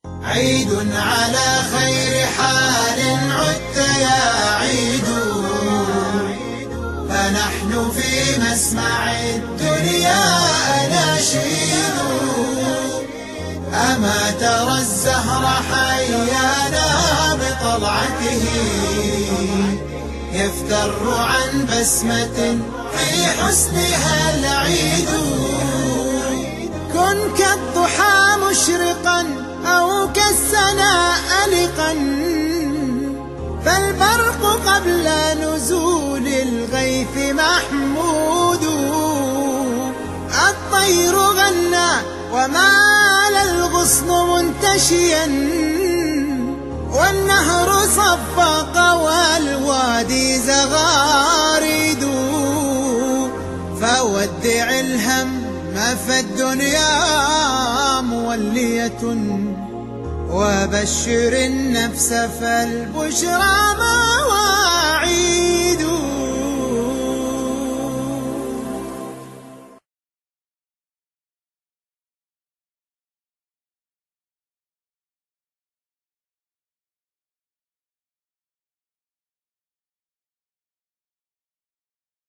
عيد على خير حال عدت يا عيد، فنحن في مسمع الدنيا أناشيد. أما ترى الزهر حيانا بطلعته، يفتر عن بسمة في حسنها العيد. كن كالضحى مشرقا أو كالسنا ألقا، فالبرق قبل نزول الغيث محمود. الطير غنى ومال الغصن منتشيا، والنهر صفق والوادي زغاريد. فودع الهم فالدنيا مولية، وبشر النفس فالبشرى مواليد.